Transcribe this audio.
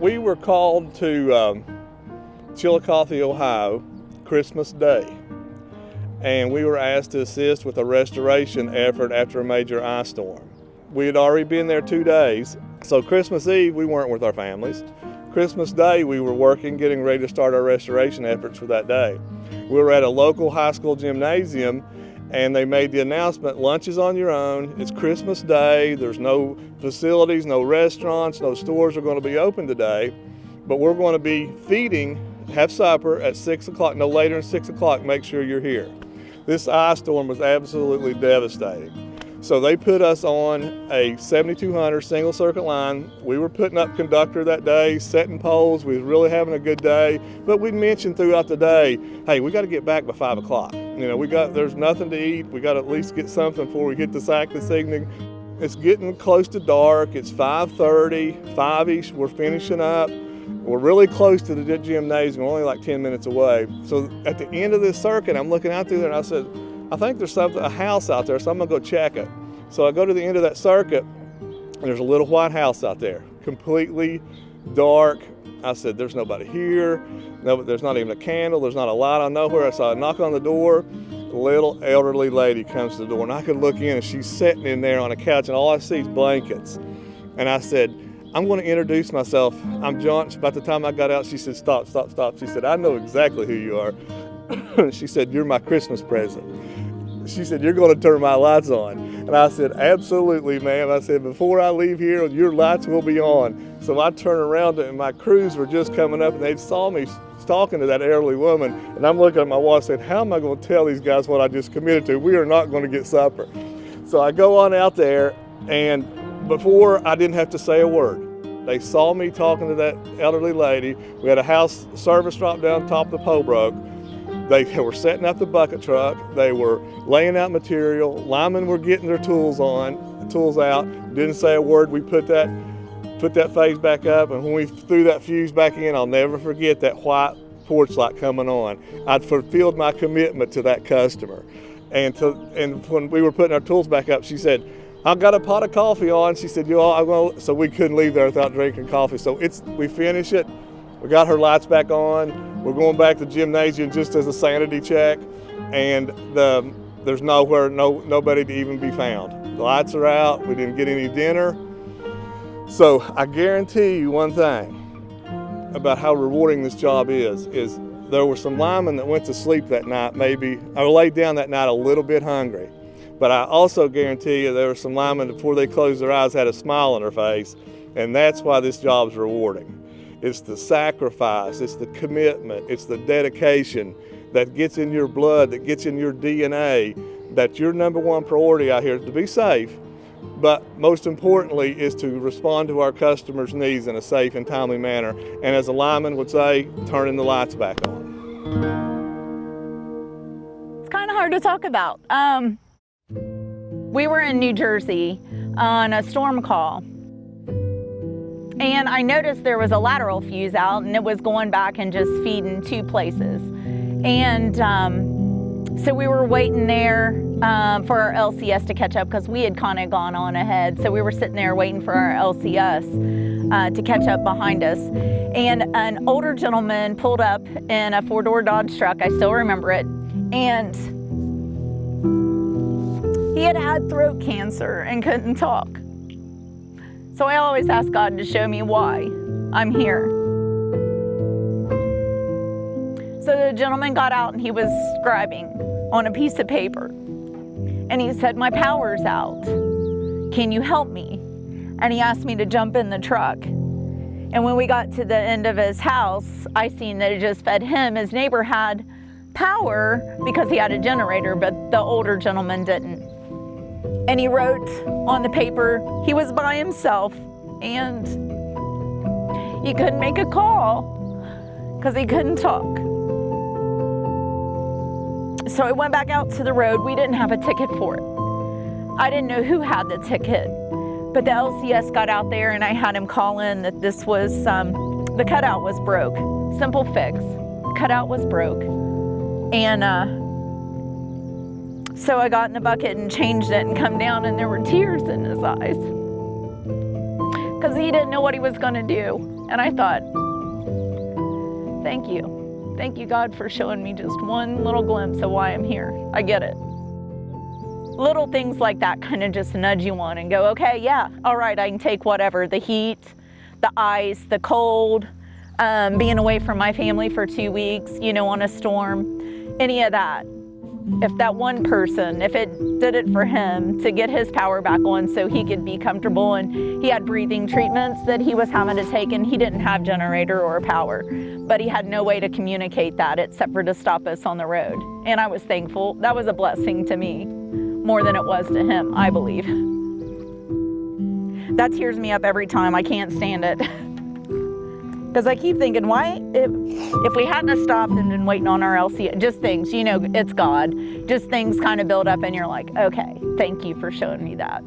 We were called to Chillicothe, Ohio, Christmas Day, and we were asked to assist with a restoration effort after a major ice storm. We had already been there 2 days, so Christmas Eve we weren't with our families. Christmas Day we were working, getting ready to start our restoration efforts for that day. We were at a local high school gymnasium, and they made the announcement, lunch is on your own, it's Christmas Day, there's no facilities, no restaurants, no stores are going to be open today, but we're going to be feeding, have supper at 6 o'clock, no later than 6 o'clock, make sure you're here. This ice storm was absolutely devastating. So they put us on a 7200 single circuit line. We were putting up conductor that day, setting poles. We was really having a good day. But we mentioned throughout the day, hey, we got to get back by 5 o'clock. You know, there's nothing to eat. We got to at least get something before we hit the sack this evening. It's getting close to dark. It's 5:30, 5-ish. We're finishing up. We're really close to the gymnasium. We're only like 10 minutes away. So at the end of this circuit, I'm looking out through there and I said, I think there's a house out there, so I'm gonna go check it. So I go to the end of that circuit, and there's a little white house out there, completely dark. I said, there's nobody here. No, there's not even a candle. There's not a light on nowhere. So I knock on the door. A little elderly lady comes to the door, and I could look in, and she's sitting in there on a couch, and all I see is blankets. And I said, I'm going to introduce myself. I'm John. About the time I got out, she said, stop, stop, stop. She said, I know exactly who you are. She said, you're my Christmas present. She said, you're going to turn my lights on. And I said, absolutely, ma'am. I said, before I leave here, your lights will be on. So I turned around, and my crews were just coming up, and they saw me talking to that elderly woman. And I'm looking at my watch saying, how am I going to tell these guys what I just committed to? We are not going to get supper. So I go on out there, and before I didn't have to say a word. They saw me talking to that elderly lady. We had a house service drop down top of the pole broke. They were setting up the bucket truck. They were laying out material. Linemen were getting their tools out. Didn't say a word. We put that phase back up, and when we threw that fuse back in, I'll never forget that white porch light coming on. I'd fulfilled my commitment to that customer. And when we were putting our tools back up, she said, I've got a pot of coffee on. She said, so we couldn't leave there without drinking coffee. So we finish it. We got her lights back on. We're going back to the gymnasium just as a sanity check. And there's nobody to even be found. The lights are out. We didn't get any dinner. So I guarantee you one thing about how rewarding this job is there were some linemen that went to sleep that night or laid down that night a little bit hungry. But I also guarantee you there were some linemen before they closed their eyes had a smile on their face, and that's why this job's rewarding. It's the sacrifice, it's the commitment, it's the dedication that gets in your blood, that gets in your DNA, that your number one priority out here is to be safe, but most importantly is to respond to our customers' needs in a safe and timely manner. And as a lineman would say, turning the lights back on. It's kind of hard to talk about. We were in New Jersey on a storm call, and I noticed there was a lateral fuse out, and it was going back and just feeding 2 places. And so we were waiting there for our LCS to catch up, because we had kind of gone on ahead. So we were sitting there waiting for our LCS to catch up behind us. And an older gentleman pulled up in a 4-door Dodge truck, I still remember it, and he had throat cancer and couldn't talk. So I always ask God to show me why I'm here. So the gentleman got out and he was scribing on a piece of paper. And he said, my power's out. Can you help me? And he asked me to jump in the truck. And when we got to the end of his house, I seen that it just fed him. His neighbor had power because he had a generator, but the older gentleman didn't. And he wrote on the paper he was by himself and he couldn't make a call because he couldn't talk. So I went back out to the road. We didn't have a ticket for it. I didn't know who had the ticket, but the LCS got out there and I had him call in that this was, the cutout was broke. Simple fix. The cutout was broke. And so I got in the bucket and changed it and come down, and there were tears in his eyes. because he didn't know what he was going to do. And I thought, thank you. Thank you, God, for showing me just one little glimpse of why I'm here. I get it. Little things like that kind of just nudge you on and go, okay, yeah, all right, I can take whatever. The heat, the ice, the cold, being away from my family for 2 weeks, on a storm, any of that. If that one person, if it did it for him to get his power back on so he could be comfortable, and he had breathing treatments that he was having to take, and he didn't have generator or power, but he had no way to communicate that except for to stop us on the road. And I was thankful. That was a blessing to me more than it was to him, I believe. That tears me up every time. I can't stand it. Because I keep thinking, why, if we hadn't have stopped and been waiting on our LC, just things, it's God. Just things kind of build up and you're like, okay, thank you for showing me that.